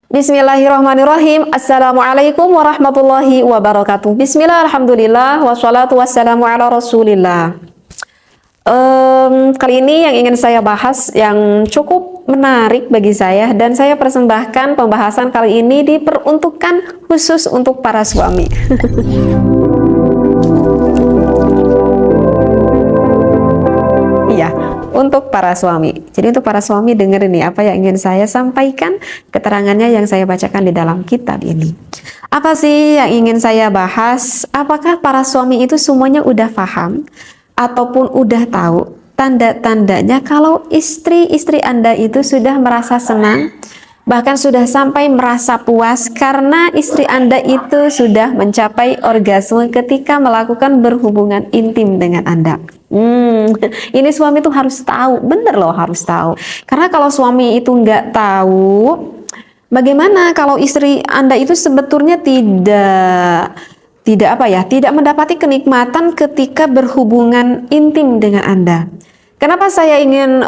Bismillahirrahmanirrahim. Assalamualaikum warahmatullahi wabarakatuh. Bismillah, alhamdulillah, wassalatu wassalamu ala rasulillah. Kali ini yang ingin saya bahas yang cukup menarik bagi saya, dan saya persembahkan pembahasan kali ini diperuntukkan khusus untuk para suami. Iya, untuk para suami. Jadi untuk para suami, dengerin nih apa yang ingin saya sampaikan, keterangannya yang saya bacakan di dalam kitab ini. Apa sih yang ingin saya bahas? Apakah para suami itu semuanya udah paham ataupun udah tahu tanda-tandanya kalau istri-istri Anda itu sudah merasa senang, bahkan sudah sampai merasa puas karena istri Anda itu sudah mencapai orgasme ketika melakukan berhubungan intim dengan Anda? Ini suami tuh harus tahu, bener loh, harus tahu. Karena kalau suami itu nggak tahu, bagaimana kalau istri Anda itu sebetulnya tidak mendapati kenikmatan ketika berhubungan intim dengan Anda? Kenapa saya ingin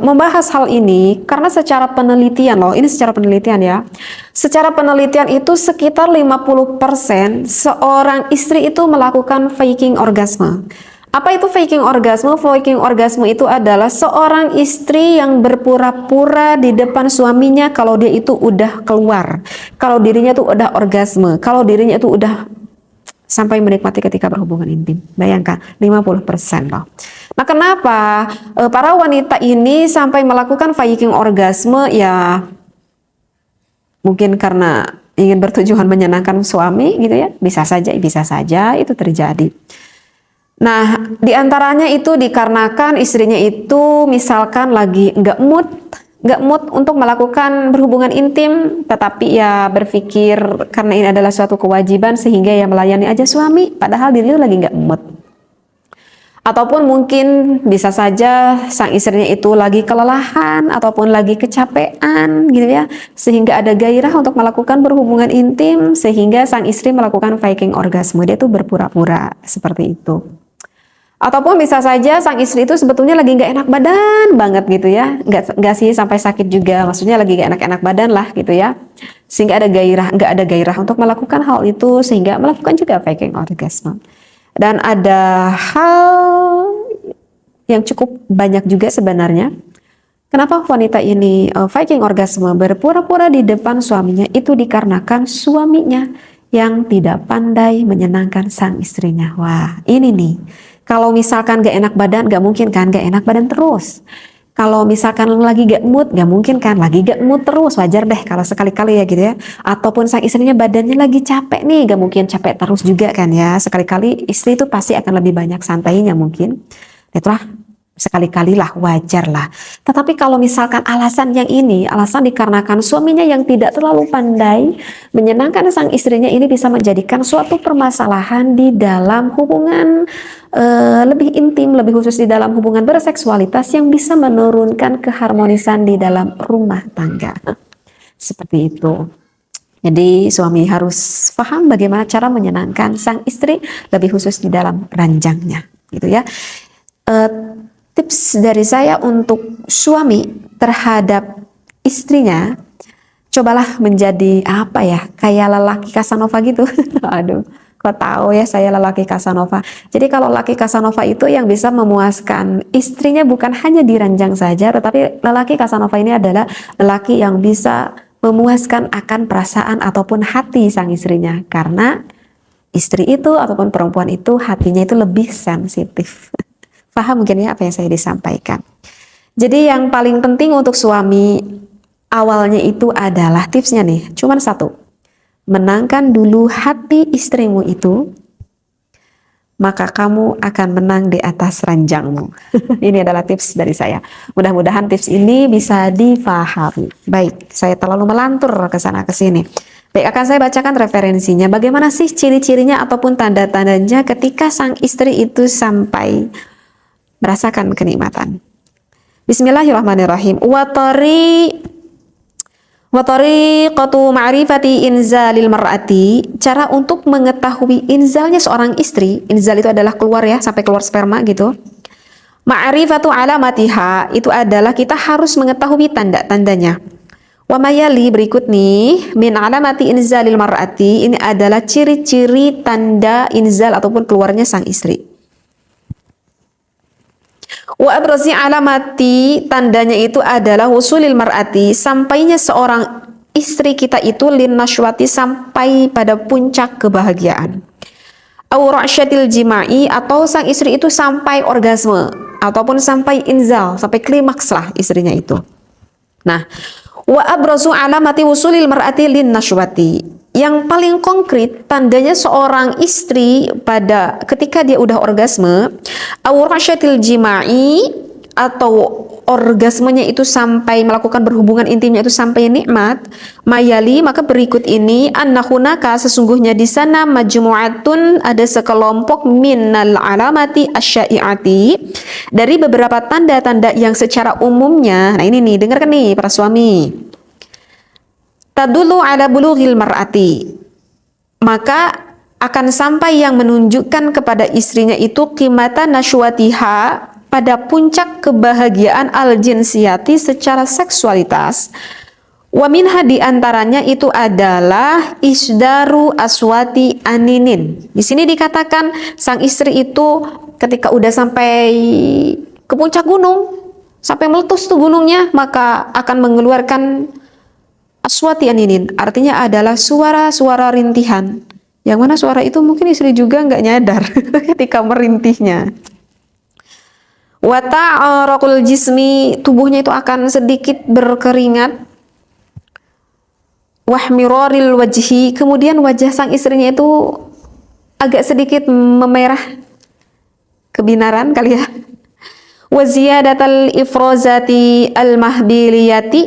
membahas hal ini? Karena secara penelitian loh, ini secara penelitian ya. Secara penelitian itu sekitar 50% seorang istri itu melakukan faking orgasme. Apa itu faking orgasme? Faking orgasme itu adalah seorang istri yang berpura-pura di depan suaminya kalau dia itu udah keluar, kalau dirinya tuh udah orgasme, kalau dirinya itu udah sampai menikmati ketika berhubungan intim. Bayangkan, 50% loh. Nah, kenapa para wanita ini sampai melakukan faking orgasme? Ya, mungkin karena ingin bertujuan menyenangkan suami gitu ya. Bisa saja itu terjadi. Nah, diantaranya itu dikarenakan istrinya itu misalkan lagi nggak mood untuk melakukan berhubungan intim, tetapi ya berpikir karena ini adalah suatu kewajiban sehingga ya melayani aja suami, padahal dirinya lagi nggak mood. Ataupun mungkin bisa saja sang istrinya itu lagi kelelahan ataupun lagi kecapean gitu ya, sehingga ada gairah untuk melakukan berhubungan intim sehingga sang istri melakukan faking orgasme. Dia tuh berpura-pura seperti itu. Ataupun bisa saja sang istri itu sebetulnya lagi nggak enak badan banget gitu ya, nggak sih sampai sakit juga, maksudnya lagi nggak enak badan lah gitu ya, sehingga nggak ada gairah untuk melakukan hal itu sehingga melakukan juga faking orgasme. Dan ada hal yang cukup banyak juga sebenarnya. Kenapa wanita ini faking orgasme, berpura-pura di depan suaminya, itu dikarenakan suaminya yang tidak pandai menyenangkan sang istrinya. Wah, ini nih. Kalau misalkan gak enak badan, gak mungkin kan gak enak badan terus. Kalau misalkan lagi gak mood, gak mungkin kan lagi gak mood terus. Wajar deh kalau sekali-kali ya gitu ya. Ataupun sang istrinya badannya lagi capek nih, gak mungkin capek terus juga kan ya. Sekali-kali istri itu pasti akan lebih banyak santainya mungkin. Itulah, sekali-kali lah, wajar lah. Tetapi kalau misalkan alasan yang ini, alasan dikarenakan suaminya yang tidak terlalu pandai menyenangkan sang istrinya, ini bisa menjadikan suatu permasalahan di dalam hubungan lebih intim, lebih khusus di dalam hubungan berseksualitas yang bisa menurunkan keharmonisan di dalam rumah tangga. Seperti itu. Jadi suami harus paham bagaimana cara menyenangkan sang istri, lebih khusus di dalam ranjangnya, gitu ya. Tips dari saya untuk suami terhadap istrinya, cobalah menjadi apa ya, kayak lelaki Casanova gitu. Aduh, kok tahu ya saya lelaki Casanova. Jadi kalau lelaki Casanova itu yang bisa memuaskan istrinya bukan hanya di ranjang saja, tetapi lelaki Casanova ini adalah lelaki yang bisa memuaskan akan perasaan ataupun hati sang istrinya, karena istri itu ataupun perempuan itu hatinya itu lebih sensitif. Paham mungkin ya apa yang saya disampaikan. Jadi yang paling penting untuk suami awalnya itu adalah tipsnya nih, cuman satu. Menangkan dulu hati istrimu itu, maka kamu akan menang di atas ranjangmu. Ini adalah tips dari saya. Mudah-mudahan tips ini bisa difahami. Baik, saya terlalu melantur ke sana ke sini. Baik, akan saya bacakan referensinya. Bagaimana sih ciri-cirinya ataupun tanda-tandanya ketika sang istri itu sampai merasakan kenikmatan. Bismillahirrahmanirrahim. Wa tariqatu ma'rifati inzalil mar'ati, cara untuk mengetahui inzalnya seorang istri. Inzal itu adalah keluar ya, sampai keluar sperma gitu. Ma'rifatu alamatiha, itu adalah kita harus mengetahui tanda-tandanya. Wa mayali berikut nih min alamati inzalil mar'ati, ini adalah ciri-ciri tanda inzal ataupun keluarnya sang istri. Wa abrazi alamati, tandanya itu adalah wusulil mar'ati, sampainya seorang istri kita itu lin nashwati, sampai pada puncak kebahagiaan. Au ra'syatil jima'i, atau sang istri itu sampai orgasme ataupun sampai inzal, sampai klimaks lah istrinya itu. Nah, wa abrazu alamati wusulil mar'ati lin nashwati, yang paling konkret tandanya seorang istri pada ketika dia udah orgasme, awrasyatil jima'i, atau orgasmenya itu sampai melakukan berhubungan intimnya itu sampai nikmat, mayali, maka berikut ini annahunaka, sesungguhnya di sana majmu'atun, ada sekelompok minal alamati asyai'ati, dari beberapa tanda-tanda yang secara umumnya. Nah ini nih, dengarkan nih para suami, tadulu ala bulughil mar'ati, maka akan sampai yang menunjukkan kepada istrinya itu qimata nashwatiha, pada puncak kebahagiaan al-jinsiyati, secara seksualitas. Wa minha, diantaranya itu adalah isdaru aswati aninin. Di sini dikatakan sang istri itu ketika udah sampai ke puncak gunung, sampai meletus tuh gunungnya, maka akan mengeluarkan aswati aninin, artinya adalah suara-suara rintihan. Yang mana suara itu mungkin istri juga nggak nyadar ketika merintihnya. Wa ta'araqul jismi, tubuhnya itu akan sedikit berkeringat. Wahmiraril wajhi, kemudian wajah sang istrinya itu agak sedikit memerah, kebinaran kali ya. Wa ziyadatal ifrazati al-mahbiliyati,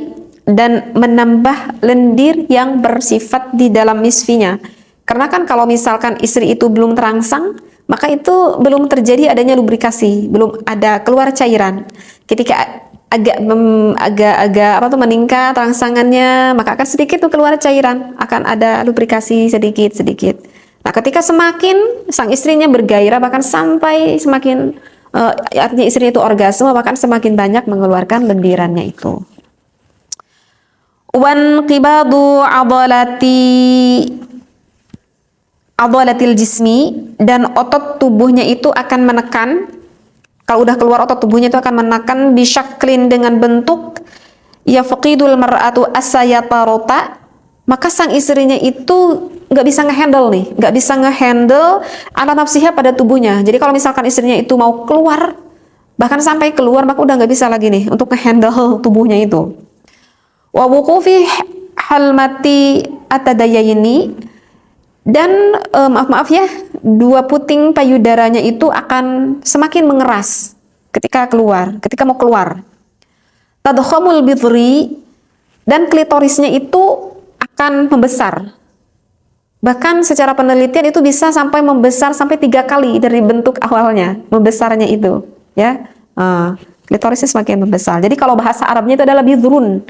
dan menambah lendir yang bersifat di dalam misfinya. Karena kan kalau misalkan istri itu belum terangsang, maka itu belum terjadi adanya lubrikasi, belum ada keluar cairan. Ketika agak meningkat rangsangannya, maka akan sedikit tuh keluar cairan, akan ada lubrikasi sedikit-sedikit. Nah, ketika semakin sang istrinya bergairah, bahkan sampai semakin artinya istrinya itu orgasme, bahkan semakin banyak mengeluarkan lendirannya itu. Wan qibadu adalatil jismi, dan otot tubuhnya itu akan menekan. Kalau udah keluar otot tubuhnya itu akan menekan, bisyaklin, dengan bentuk yafqidul mar'atu asayatarota, maka sang istrinya itu nggak bisa ngehandle nih, nggak bisa ngehandle ala nafsiha, pada tubuhnya. Jadi kalau misalkan istrinya itu mau keluar, bahkan sampai keluar, maka udah nggak bisa lagi nih untuk ngehandle tubuhnya itu. Wa wuqufi halmati atadayaini, dan maaf ya, dua puting payudaranya itu akan semakin mengeras ketika mau keluar. Tadkhamul bidri, dan klitorisnya itu akan membesar. Bahkan secara penelitian itu bisa sampai membesar sampai 3 kali dari bentuk awalnya, membesarnya itu, ya. Klitorisnya semakin membesar. Jadi kalau bahasa Arabnya itu adalah bidrun.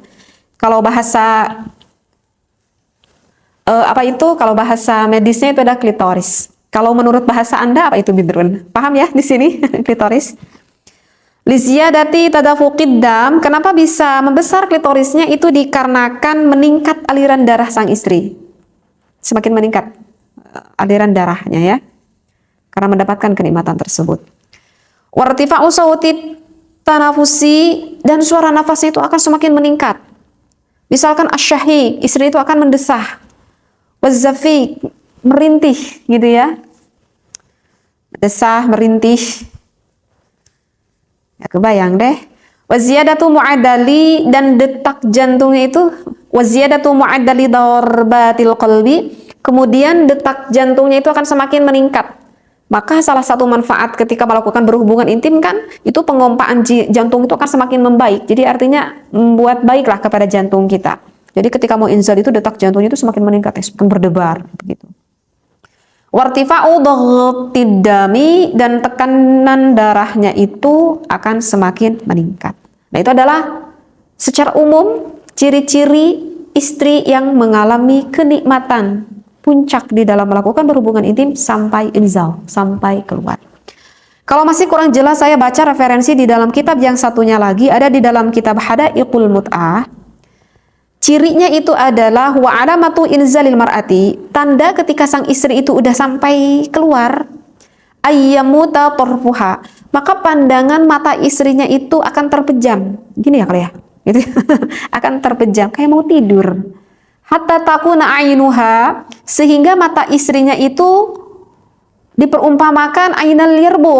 Kalau bahasa kalau bahasa medisnya itu ada klitoris. Kalau menurut bahasa Anda apa itu bidrun? Paham ya di sini klitoris? Liziyadati tadafuqid dam, kenapa bisa membesar klitorisnya itu dikarenakan meningkat aliran darah sang istri. Semakin meningkat aliran darahnya ya. Karena mendapatkan kenikmatan tersebut. Wartifa'u sawti tanafusi, dan suara nafasnya itu akan semakin meningkat. Misalkan asyahik, istri itu akan mendesah. Wazafiq, merintih gitu ya, desah, merintih, ya kebayang deh. Waziyadatu mu'adali, dan detak jantungnya itu, waziyadatu mu'adali darbatil qalbi, kemudian detak jantungnya itu akan semakin meningkat. Maka salah satu manfaat ketika melakukan berhubungan intim kan, itu pengompaan jantung itu akan semakin membaik. Jadi artinya membuat baiklah kepada jantung kita. Jadi ketika mau inzal itu detak jantungnya itu semakin meningkat, semakin berdebar begitu. Wartifa'u dhaghtid dami, dan tekanan darahnya itu akan semakin meningkat. Nah, itu adalah secara umum ciri-ciri istri yang mengalami kenikmatan puncak di dalam melakukan berhubungan intim sampai inzal, sampai keluar. Kalau masih kurang jelas, saya baca referensi di dalam kitab yang satunya lagi, ada di dalam kitab Hadaiqul Mut'ah. Cirinya itu adalah wa alamatu inzalil mar'ati, tanda ketika sang istri itu udah sampai keluar, ayyamuta tarfuha, maka pandangan mata istrinya itu akan terpejam. Gini ya kali ya. Gitu. Akan terpejam kayak mau tidur. Hatta takuna ainuha, sehingga mata istrinya itu diperumpamakan ainal yarbu.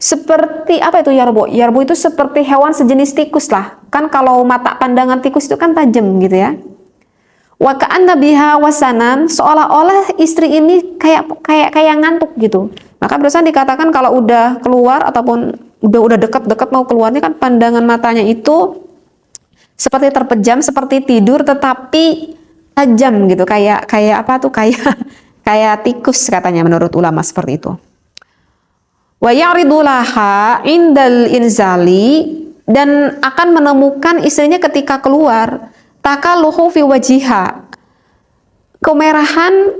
Seperti apa itu yarbu? Yarbu itu seperti hewan sejenis tikus lah. Kan kalau mata pandangan tikus itu kan tajam gitu ya. Wa ka'anna biha wasanan, seolah-olah istri ini kayak ngantuk gitu. Maka berusaha dikatakan kalau udah keluar ataupun udah dekat-dekat mau keluarnya kan pandangan matanya itu seperti terpejam, seperti tidur tetapi tajam gitu. Kayak apa tuh? Kayak tikus katanya menurut ulama seperti itu. Wa ya'ridu laha indal inzali, dan akan menemukan istrinya ketika keluar takalluhu fi wajiha, kemerahan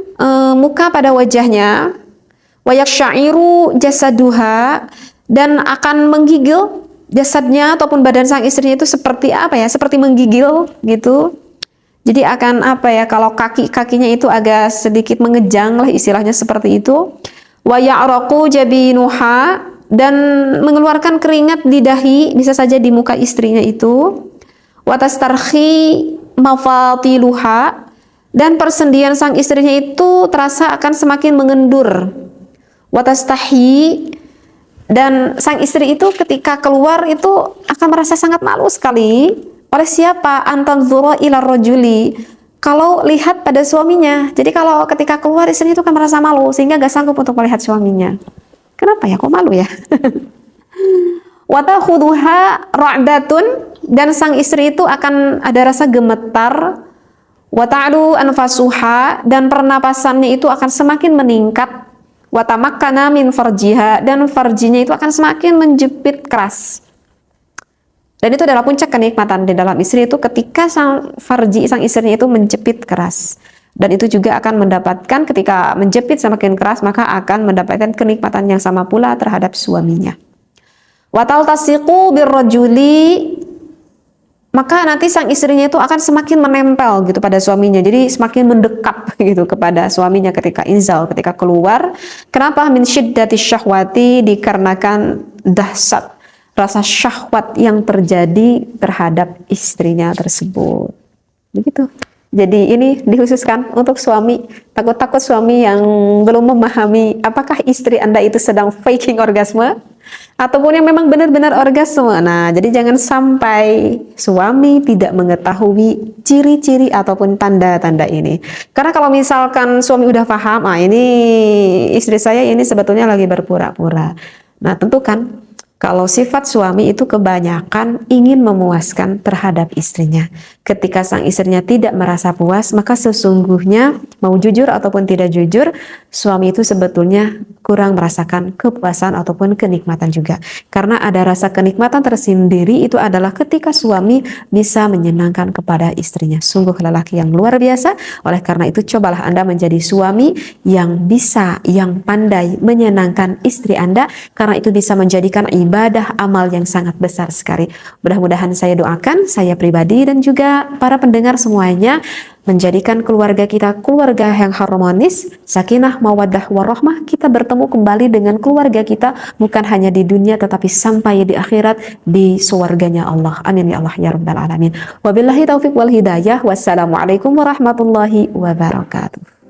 muka pada wajahnya, wa yaksyairu jasaduha, dan akan menggigil jasadnya ataupun badan sang istrinya itu seperti apa ya, seperti menggigil gitu. Jadi akan apa ya, kalau kakinya itu agak sedikit mengejang lah istilahnya seperti itu. Wa ya'raqu jabinuha, dan mengeluarkan keringat di dahi, bisa saja di muka istrinya itu. Wa tastarhi mafatiluha, dan persendian sang istrinya itu terasa akan semakin mengendur. Wa tastahi, dan sang istri itu ketika keluar itu akan merasa sangat malu sekali. Oleh siapa? Antanzura ila rajuli, kalau lihat pada suaminya. Jadi kalau ketika keluar istri itu kan merasa malu sehingga gak sanggup untuk melihat suaminya. Kenapa ya? Kok malu ya? Wa takhuduha ra'datun, dan sang istri itu akan ada rasa gemetar. Wa ta'lu anfasuha, dan pernapasannya itu akan semakin meningkat. Wa tamakkana min farjiha, dan farjinya itu akan semakin menjepit keras. Dan itu adalah puncak kenikmatan di dalam istri itu ketika sang istrinya itu menjepit keras. Dan itu juga akan mendapatkan, ketika menjepit semakin keras, maka akan mendapatkan kenikmatan yang sama pula terhadap suaminya. Wa taltasiqu birrajuli, maka nanti sang istrinya itu akan semakin menempel gitu pada suaminya. Jadi semakin mendekat gitu kepada suaminya ketika inzal, ketika keluar. Kenapa? Min syiddati syahwati, dikarenakan dahsyat rasa syahwat yang terjadi terhadap istrinya tersebut. Begitu. Jadi ini dikhususkan untuk suami. Takut-takut suami yang belum memahami apakah istri Anda itu sedang faking orgasme ataupun yang memang benar-benar orgasme. Nah, jadi jangan sampai suami tidak mengetahui ciri-ciri ataupun tanda-tanda ini. Karena kalau misalkan suami udah paham, ini istri saya ini sebetulnya lagi berpura-pura. Nah, tentu kan kalau sifat suami itu kebanyakan ingin memuaskan terhadap istrinya. Ketika sang istrinya tidak merasa puas, maka sesungguhnya mau jujur ataupun tidak jujur, suami itu sebetulnya kurang merasakan kepuasan ataupun kenikmatan juga. Karena ada rasa kenikmatan tersendiri, itu adalah ketika suami bisa menyenangkan kepada istrinya. Sungguh lelaki yang luar biasa. Oleh karena itu cobalah Anda menjadi suami yang bisa, yang pandai menyenangkan istri Anda, karena itu bisa menjadikan ibadah amal yang sangat besar sekali. Mudah-mudahan saya doakan, saya pribadi dan juga para pendengar semuanya, menjadikan keluarga kita keluarga yang harmonis, sakinah, mawaddah, warahmah. Kita bertemu kembali dengan keluarga kita, bukan hanya di dunia tetapi sampai di akhirat, di surganya Allah. Amin ya Allah ya rabbal alamin. Wabillahi taufiq wal hidayah. Wassalamualaikum warahmatullahi wabarakatuh.